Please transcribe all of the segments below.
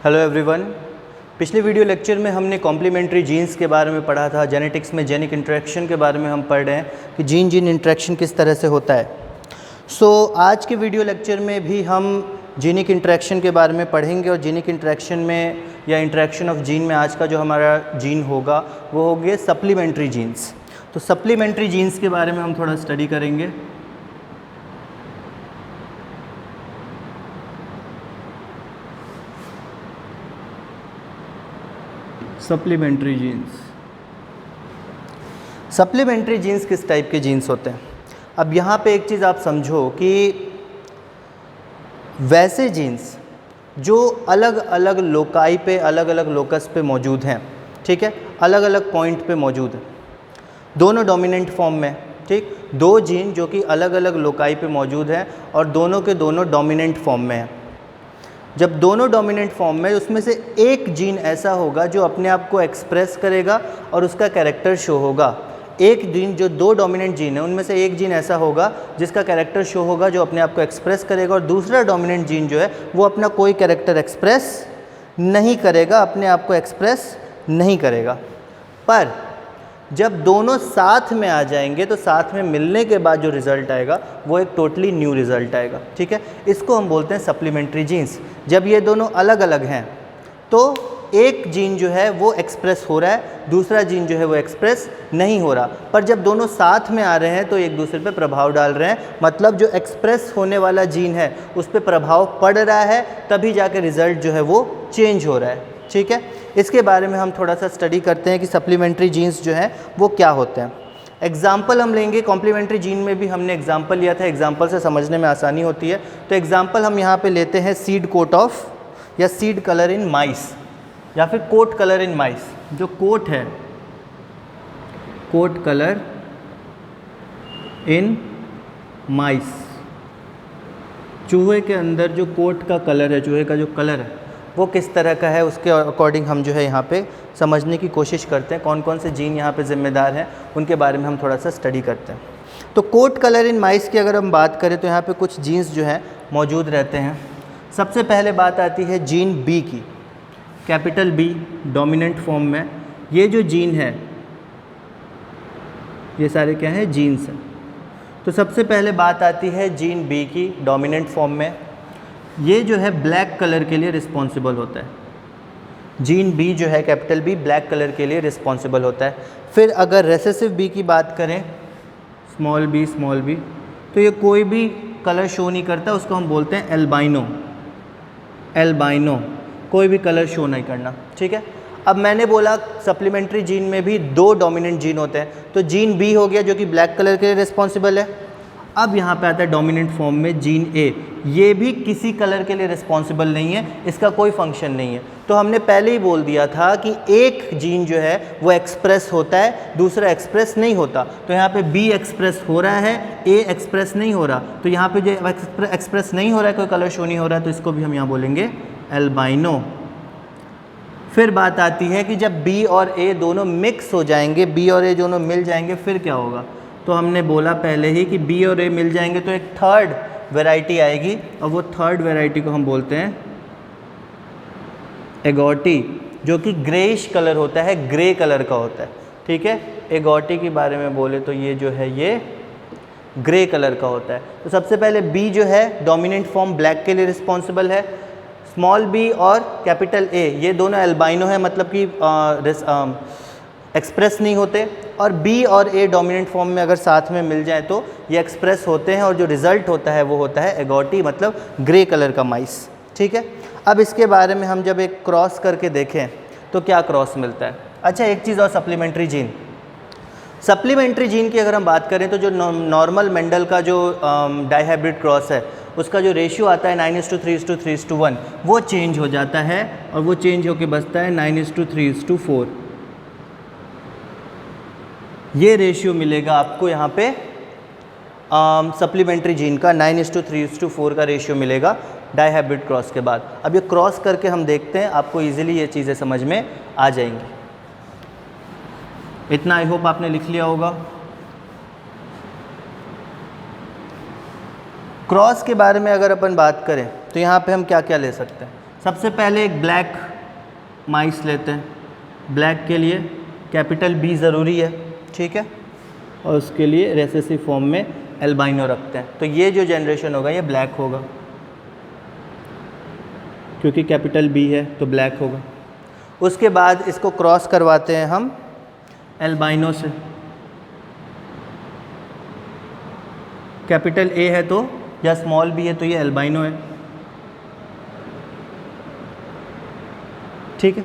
Hello everyone. पिछले video lecture में हमने कॉम्प्लीमेंट्री जीन्स के बारे में पढ़ा था। जेनेटिक्स में जेनिक इंटरेक्शन के बारे में हम पढ़ रहे हैं कि जीन जीन इंटरेक्शन किस तरह से होता है। आज के वीडियो लेक्चर में भी हम जीनिक इंटरेक्शन के बारे में पढ़ेंगे और जीनिक इंटरेक्शन में या इंटरेक्शन ऑफ जीन में आज का जो हमारा जीन होगा वो हो गए सप्लीमेंट्री जीन्स। तो सप्लीमेंट्री जीन्स के बारे में हम थोड़ा स्टडी करेंगे। सप्लीमेंट्री जीन्स किस टाइप के जीन्स होते हैं? अब यहाँ पे एक चीज़ आप समझो कि वैसे जीन्स जो अलग अलग लोकाई पे, अलग अलग लोकस पे मौजूद हैं, ठीक है, अलग अलग पॉइंट पे मौजूद हैं, दोनों डोमिनेंट फॉर्म में, ठीक, दो जीन जो कि अलग अलग लोकाई पे मौजूद हैं और दोनों के दोनों डोमिनेंट फॉर्म में हैं। जब दोनों डोमिनेंट फॉर्म में, उसमें से एक जीन ऐसा होगा जो अपने आप को एक्सप्रेस करेगा और उसका कैरेक्टर शो होगा। एक जीन, जो दो डोमिनेंट जीन है उनमें से एक जीन ऐसा होगा जिसका कैरेक्टर शो होगा, जो अपने आप को एक्सप्रेस करेगा, और दूसरा डोमिनेंट जीन जो है वो अपना कोई कैरेक्टर एक्सप्रेस नहीं करेगा, अपने आप को एक्सप्रेस नहीं करेगा। पर जब दोनों साथ में आ जाएंगे तो साथ में मिलने के बाद जो रिज़ल्ट आएगा वो एक टोटली न्यू रिज़ल्ट आएगा, ठीक है। इसको हम बोलते हैं सप्लीमेंट्री जीन्स। जब ये दोनों अलग अलग हैं तो एक जीन जो है वो एक्सप्रेस हो रहा है, दूसरा जीन जो है वो एक्सप्रेस नहीं हो रहा। पर जब दोनों साथ में आ रहे हैं तो एक दूसरे पे प्रभाव डाल रहे हैं, मतलब जो एक्सप्रेस होने वाला जीन है उस पर प्रभाव पड़ रहा है, तभी जाके रिज़ल्ट जो है वो चेंज हो रहा है, ठीक है। इसके बारे में हम थोड़ा सा स्टडी करते हैं कि सप्लीमेंट्री जीन्स जो हैं वो क्या होते हैं। एग्जाम्पल हम लेंगे। कॉम्प्लीमेंट्री जीन में भी हमने एग्जाम्पल लिया था, एग्जाम्पल से समझने में आसानी होती है। तो एग्जाम्पल हम यहाँ पे लेते हैं सीड कोट ऑफ या सीड कलर इन माइस या फिर कोट कलर इन माइस। जो कोट है, कोट कलर इन माइस, चूहे के अंदर जो कोट का कलर है, चूहे का जो कलर है वो किस तरह का है, उसके अकॉर्डिंग हम जो है यहाँ पे समझने की कोशिश करते हैं। कौन कौन से जीन यहाँ पे ज़िम्मेदार हैं उनके बारे में हम थोड़ा सा स्टडी करते हैं। तो कोट कलर इन माइस की अगर हम बात करें तो यहाँ पे कुछ जीन्स जो हैं मौजूद रहते हैं। सबसे पहले बात आती है जीन बी की, कैपिटल बी डोमिनेंट फॉर्म में। ये जो जीन है ये सारे क्या हैं, जीन्स हैं। तो सबसे पहले बात आती है जीन बी की डोमिनेंट फॉर्म में। ये जो है ब्लैक कलर के लिए रिस्पॉन्सिबल होता है। जीन बी जो है कैपिटल बी ब्लैक कलर के लिए रिस्पॉन्सिबल होता है। फिर अगर रेसेसिव बी की बात करें, स्मॉल बी, तो ये कोई भी कलर शो नहीं करता, उसको हम बोलते हैं एल्बाइनो। एल्बाइनो कोई भी कलर शो नहीं करना, ठीक है। अब मैंने बोला सप्लीमेंट्री जीन में भी दो डोमिनेंट जीन होते हैं, तो जीन बी हो गया जो कि ब्लैक कलर के लिए रिस्पॉन्सिबल है। अब यहाँ पे आता है डोमिनेंट फॉर्म में जीन ए, ये भी किसी कलर के लिए रिस्पॉन्सिबल नहीं है, इसका कोई फंक्शन नहीं है। तो हमने पहले ही बोल दिया था कि एक जीन जो है वो एक्सप्रेस होता है, दूसरा एक्सप्रेस नहीं होता। तो यहाँ पे बी एक्सप्रेस हो रहा है, ए एक्सप्रेस नहीं हो रहा। तो यहाँ पे जो एक्सप्रेस नहीं हो रहा है, कोई कलर शो नहीं हो रहा है, तो इसको भी हम यहाँ बोलेंगे एल्बाइनो। फिर बात आती है कि जब बी और ए दोनों मिक्स हो जाएंगे, बी और ए दोनों मिल जाएंगे, फिर क्या होगा? तो हमने बोला पहले ही कि बी और ए मिल जाएंगे तो एक थर्ड वैरायटी आएगी, और वो थर्ड वैरायटी को हम बोलते हैं एगोटी, जो कि ग्रेइश कलर होता है, ग्रे कलर का होता है, ठीक है। एगोटी के बारे में बोले तो ये जो है ये ग्रे कलर का होता है। तो सबसे पहले बी जो है डोमिनेंट फॉर्म ब्लैक के लिए रिस्पॉन्सिबल है। स्मॉल बी और कैपिटल ए ये दोनों एल्बाइनो है, मतलब कि एक्सप्रेस नहीं होते। और बी और ए डोमिनेंट फॉर्म में अगर साथ में मिल जाए तो ये एक्सप्रेस होते हैं, और जो रिज़ल्ट होता है वो होता है एगोटी, मतलब ग्रे कलर का माइस, ठीक है। अब इसके बारे में हम जब एक क्रॉस करके देखें तो क्या क्रॉस मिलता है। अच्छा, एक चीज़ और, सप्लीमेंट्री जीन की अगर हम बात करें तो जो नॉर्मल मेंडल का जो डाइहाइब्रिड क्रॉस है उसका जो रेशियो आता है 9:3:3:1, वो चेंज हो जाता है, और वो चेंज होकर बचता है 9:3:4। ये रेशियो मिलेगा आपको यहाँ पे सप्लीमेंट्री जीन का, 9:3:4 का रेशियो मिलेगा डाइहाइब्रिड क्रॉस के बाद। अब ये क्रॉस करके हम देखते हैं, आपको इजीली ये चीज़ें समझ में आ जाएंगी। इतना आई होप आपने लिख लिया होगा। क्रॉस के बारे में अगर अपन बात करें तो यहाँ पे हम क्या क्या ले सकते हैं। सबसे पहले एक ब्लैक माइस लेते हैं, ब्लैक के लिए कैपिटल बी ज़रूरी है, ठीक है, और उसके लिए रेसेसिव फॉर्म में एल्बाइनो रखते हैं। तो ये जो जनरेशन होगा ये ब्लैक होगा, क्योंकि कैपिटल बी है तो ब्लैक होगा। उसके बाद इसको क्रॉस करवाते हैं हम एल्बाइनो से, कैपिटल ए है तो या स्मॉल बी है तो ये एल्बाइनो है, ठीक है।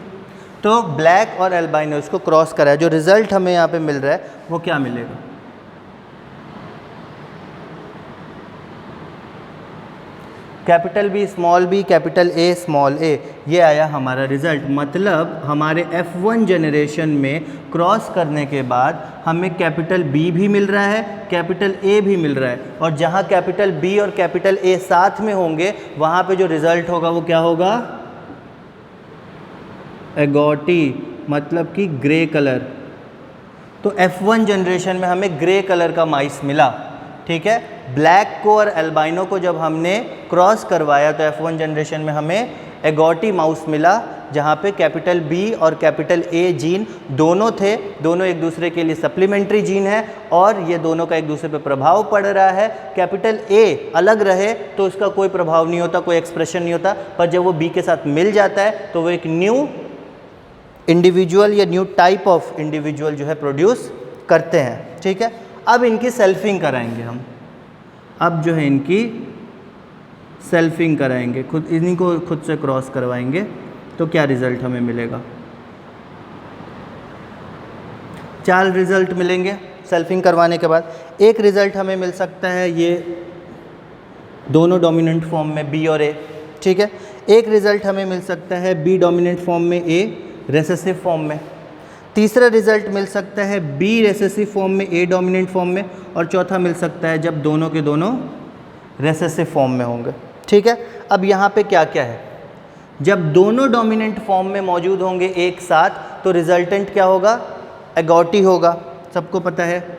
तो ब्लैक और एल्बाइनो इसको क्रॉस करा है, जो रिज़ल्ट हमें यहाँ पे मिल रहा है वो क्या मिलेगा, capital B small B capital A small A, ये आया हमारा रिज़ल्ट। मतलब हमारे F1 जनरेशन में क्रॉस करने के बाद हमें कैपिटल बी भी मिल रहा है, कैपिटल ए भी मिल रहा है, और जहाँ कैपिटल बी और कैपिटल ए साथ में होंगे वहाँ पे जो रिज़ल्ट होगा वो क्या होगा, एगोटी, मतलब कि ग्रे कलर। तो F1 जनरेशन में हमें ग्रे कलर का माइस मिला, ठीक है। ब्लैक को और एल्बाइनो को जब हमने क्रॉस करवाया तो F1 जनरेशन में हमें एगोटी माउस मिला, जहाँ पे कैपिटल बी और कैपिटल ए जीन दोनों थे, दोनों एक दूसरे के लिए सप्लीमेंट्री जीन है और ये दोनों का एक दूसरे पे प्रभाव पड़ रहा है। कैपिटल ए अलग रहे तो उसका कोई प्रभाव नहीं होता, कोई एक्सप्रेशन नहीं होता, पर जब वो बी के साथ मिल जाता है तो वो एक न्यू इंडिविजुअल या न्यू टाइप ऑफ इंडिविजुअल जो है प्रोड्यूस करते हैं, ठीक है। अब इनकी सेल्फिंग कराएंगे हम, अब जो है इनकी सेल्फिंग कराएंगे, खुद इन्हीं को खुद से क्रॉस करवाएंगे, तो क्या रिज़ल्ट हमें मिलेगा, 4 रिज़ल्ट मिलेंगे सेल्फिंग करवाने के बाद। एक रिज़ल्ट हमें मिल सकता है ये दोनों डोमिनेंट फॉर्म में बी और ए, ठीक है। एक रिज़ल्ट हमें मिल सकता है बी डोमिनेंट फॉर्म में ए रेसेसिव फॉर्म में। तीसरा रिज़ल्ट मिल सकता है बी रेसेसिव फॉर्म में ए डोमिनेंट फॉर्म में, और चौथा मिल सकता है जब दोनों के दोनों रेसेसिव फॉर्म में होंगे, ठीक है। अब यहाँ पे क्या क्या है, जब दोनों डोमिनेंट फॉर्म में मौजूद होंगे एक साथ तो रिजल्टेंट क्या होगा, एगोटी होगा, सबको पता है।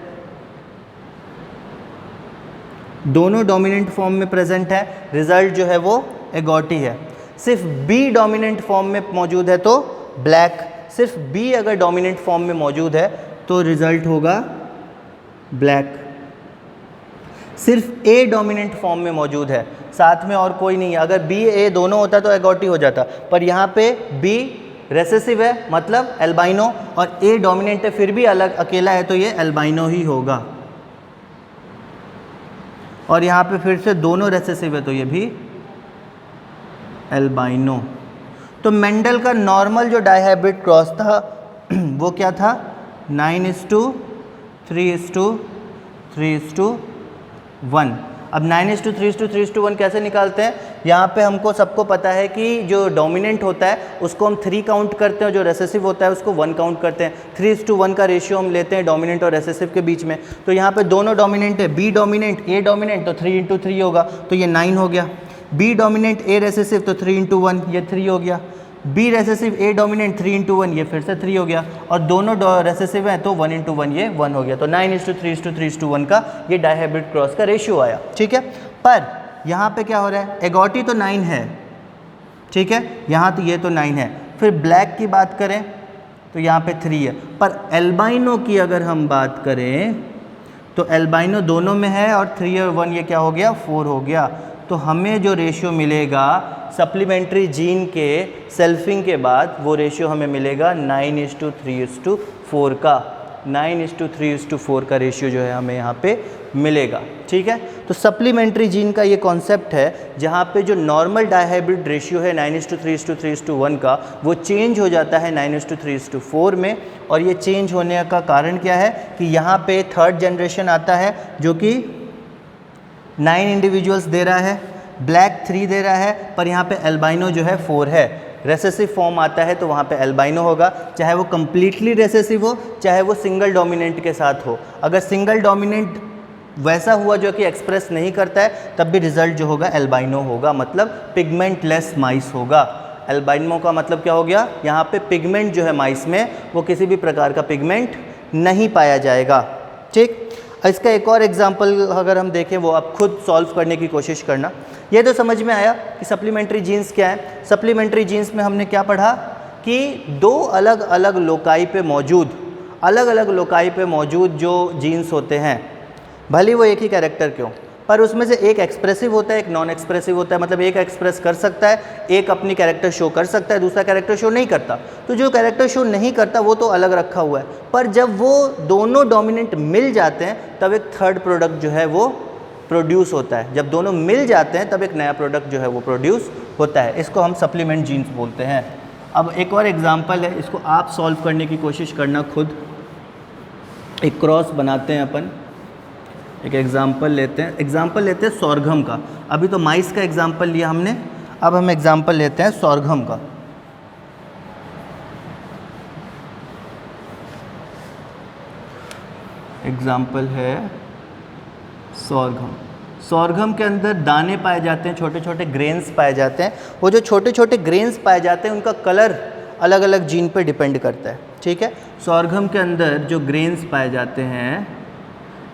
दोनों डोमिनेंट फॉर्म में प्रेजेंट है, रिजल्ट जो है वो एगोटी है। सिर्फ बी डोमिनेंट फॉर्म में मौजूद है तो ब्लैक, सिर्फ बी अगर डोमिनेंट फॉर्म में मौजूद है तो रिजल्ट होगा ब्लैक। सिर्फ ए डोमिनेंट फॉर्म में मौजूद है, साथ में और कोई नहीं है। अगर बी ए दोनों होता तो एगोटी हो जाता, पर यहाँ पे बी रेसेसिव है मतलब एल्बाइनो, और ए डोमिनेंट है फिर भी अलग अकेला है तो ये एल्बाइनो ही होगा। और यहाँ पे फिर से दोनों रेसेसिव है तो ये भी एल्बाइनो। तो मेंडल का नॉर्मल जो डाइहाइब्रिड क्रॉस था वो क्या था, 9:3:3:1। अब 9:3:3:1 कैसे निकालते हैं, यहाँ पे हमको सबको पता है कि जो डोमिनेंट होता है उसको हम 3 काउंट करते हैं, जो रेसेसिव होता है उसको 1 काउंट करते हैं। 3:1 का रेशियो हम लेते हैं डोमिनेंट और रेसेसिव के बीच में। तो यहाँ पे दोनों डोमिनेंट है, बी डोमिनेंट ए डोमिनेंट, तो 3:3 होगा तो ये 9 हो गया। बी डोमिनेंट ए रेसेसिव तो 3:1 ये 3 हो गया। बी रेसेसिव ए डोमिनेंट 3:1 ये फिर से 3 हो गया, और दोनों रेसेसिव हैं तो 1:1 ये 1 हो गया। तो 9:3:3:1 का ये डाइहाइब्रिड क्रॉस का रेशियो आया, ठीक है। पर यहाँ पे क्या हो रहा है, एगोटी तो 9 है, ठीक है, यहाँ तो ये तो 9 है। फिर ब्लैक की बात करें तो यहाँ पे 3 है, पर एल्बाइनो की अगर हम बात करें तो एल्बाइनो दोनों में है और 3 और 1 ये क्या हो गया, 4 हो गया। तो हमें जो रेशियो मिलेगा सप्लीमेंट्री जीन के सेल्फिंग के बाद, वो रेशियो हमें मिलेगा 9:3:4 का। 9:3:4 का रेशियो जो है हमें यहाँ पे मिलेगा, ठीक है। तो सप्लीमेंट्री जीन का ये कॉन्सेप्ट है जहाँ पे जो नॉर्मल डाइहाइब्रिड रेशियो है 9:3:3:1 का, वो चेंज हो जाता है 9:3:4 में। और ये चेंज होने का कारण क्या है कि यहाँ पे थर्ड जनरेशन आता है जो कि 9 इंडिविजुअल्स दे रहा है, ब्लैक 3 दे रहा है, पर यहाँ पे एल्बाइनो जो है 4 है। रेसेसिव फॉर्म आता है तो वहाँ पे एल्बाइनो होगा, चाहे वो कम्प्लीटली रेसेसिव हो चाहे वो सिंगल डोमिनेंट के साथ हो। अगर सिंगल डोमिनेंट वैसा हुआ जो कि एक्सप्रेस नहीं करता है तब भी रिजल्ट जो होगा एल्बाइनो होगा, मतलब पिगमेंट लेस माइस होगा। एल्बाइनो का मतलब क्या हो गया, यहाँ पे पिगमेंट जो है माइस में वो किसी भी प्रकार का पिगमेंट नहीं पाया जाएगा, ठीक। इसका एक और एग्जांपल अगर हम देखें, वो आप खुद सॉल्व करने की कोशिश करना। ये तो समझ में आया कि सप्लीमेंट्री जीन्स क्या है। सप्लीमेंट्री जीन्स में हमने क्या पढ़ा कि दो अलग अलग लोकाई पे मौजूद जो जीन्स होते हैं, भले वो एक ही कैरेक्टर के हों, पर उसमें से एक एक्सप्रेसिव होता है, एक नॉन एक्सप्रेसिव होता है। मतलब एक एक्सप्रेस कर सकता है, एक अपनी कैरेक्टर शो कर सकता है, दूसरा कैरेक्टर शो नहीं करता। तो जो कैरेक्टर शो नहीं करता वो तो अलग रखा हुआ है, पर जब वो दोनों डोमिनेंट मिल जाते हैं तब एक थर्ड प्रोडक्ट जो है वो प्रोड्यूस होता है। जब दोनों मिल जाते हैं तब एक नया प्रोडक्ट जो है वो प्रोड्यूस होता है। इसको हम सप्लीमेंट जीन्स बोलते हैं। अब एक और एग्जाम्पल है, इसको आप सॉल्व करने की कोशिश करना खुद। एक क्रॉस बनाते हैं अपन, एक एग्जाम्पल लेते हैं सॉर्घम का। अभी तो माइस का एग्जाम्पल लिया हमने, अब हम एग्जाम्पल लेते हैं सॉर्घम का। एग्जाम्पल है सॉर्घम के अंदर दाने पाए जाते हैं, छोटे छोटे ग्रेन्स पाए जाते हैं। वो जो छोटे छोटे ग्रेन्स पाए जाते हैं उनका कलर अलग अलग जीन पे डिपेंड करता है, ठीक है। सॉर्घम के अंदर जो ग्रेन्स पाए जाते हैं,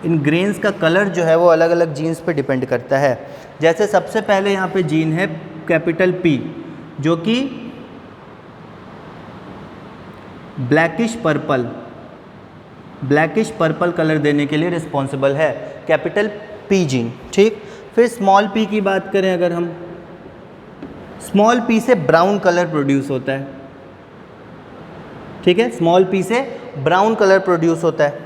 इन ग्रेन्स का कलर जो है वो अलग अलग जीन्स पे डिपेंड करता है। जैसे सबसे पहले यहाँ पे जीन है कैपिटल P, जो कि ब्लैकिश पर्पल कलर देने के लिए रिस्पॉन्सिबल है, कैपिटल P जीन, ठीक। फिर स्मॉल p की बात करें अगर हम, स्मॉल p से ब्राउन कलर प्रोड्यूस होता है, ठीक है। स्मॉल p से ब्राउन कलर प्रोड्यूस होता है।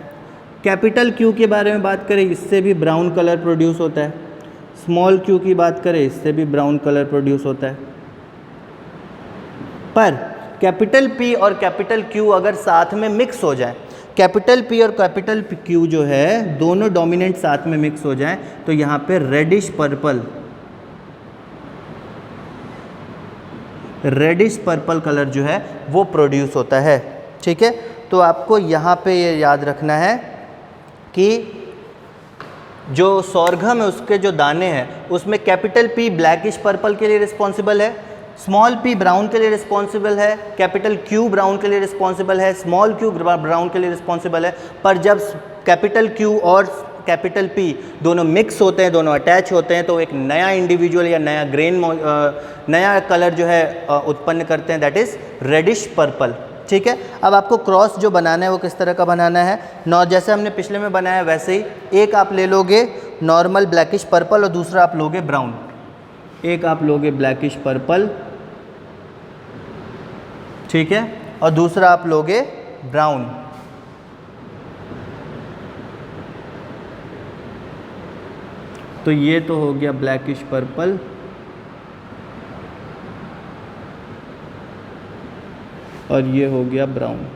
कैपिटल Q के बारे में बात करें, इससे भी ब्राउन कलर प्रोड्यूस होता है। स्मॉल q की बात करें, इससे भी ब्राउन कलर प्रोड्यूस होता है। पर कैपिटल P और कैपिटल Q अगर साथ में मिक्स हो जाए, कैपिटल P और कैपिटल Q जो है दोनों डोमिनेंट साथ में मिक्स हो जाएं, तो यहाँ पे रेडिश पर्पल कलर जो है वो प्रोड्यूस होता है, ठीक है। तो आपको यहाँ पे ये याद रखना है कि जो सॉर्घम है उसके जो दाने हैं उसमें कैपिटल P ब्लैकिश पर्पल के लिए रिस्पॉन्सिबल है, स्मॉल p ब्राउन के लिए रिस्पॉन्सिबल है, कैपिटल Q ब्राउन के लिए रिस्पॉन्सिबल है, स्मॉल q ब्राउन के लिए रिस्पॉन्सिबल है। पर जब कैपिटल Q और कैपिटल P दोनों मिक्स होते हैं, दोनों अटैच होते हैं, तो एक नया इंडिविजुअल या नया ग्रेन नया कलर जो है उत्पन्न करते हैं, दैट इज़ रेडिश पर्पल, ठीक है। अब आपको क्रॉस जो बनाना है वो किस तरह का बनाना है, जैसे हमने पिछले में बनाया वैसे ही। एक आप ले लोगे नॉर्मल ब्लैकिश पर्पल और दूसरा आप लोगे ब्राउन। एक आप लोगे ब्लैकिश पर्पल, ठीक है, और दूसरा आप लोगे ब्राउन। तो ये तो हो गया ब्लैकिश पर्पल, और ये हो गया ब्राउन।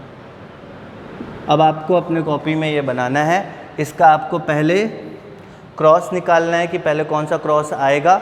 अब आपको अपने कॉपी में ये बनाना है। इसका आपको पहले क्रॉस निकालना है कि पहले कौन सा क्रॉस आएगा,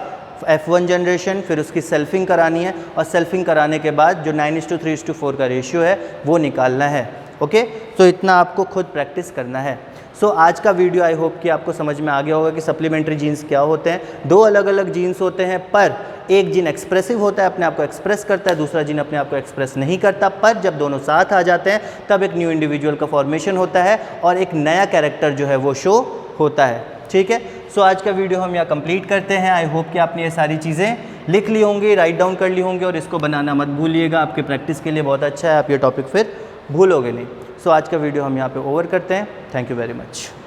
F1 जनरेशन, फिर उसकी सेल्फिंग करानी है, और सेल्फिंग कराने के बाद जो 9:3:4 का रेशियो है वो निकालना है, ओके। तो इतना आपको खुद प्रैक्टिस करना है। सो आज का वीडियो आई होप कि आपको समझ में आ गया होगा कि सप्लीमेंट्री जीन्स क्या होते हैं। दो अलग अलग जीन्स होते हैं, पर एक जीन एक्सप्रेसिव होता है, अपने आप को एक्सप्रेस करता है, दूसरा जीन अपने आप को एक्सप्रेस नहीं करता। पर जब दोनों साथ आ जाते हैं तब एक न्यू इंडिविजुअल का फॉर्मेशन होता है और एक नया कैरेक्टर जो है वो शो होता है, ठीक है। सो आज का वीडियो हम यहाँ कंप्लीट करते हैं। आई होप कि आपने ये सारी चीज़ें लिख ली होंगी, राइट डाउन कर ली होंगी, और इसको बनाना मत भूलिएगा, आपके प्रैक्टिस के लिए बहुत अच्छा है, आप ये टॉपिक फिर भूलोगे नहीं। सो आज का वीडियो हम यहाँ पे ओवर करते हैं। Thank you very much.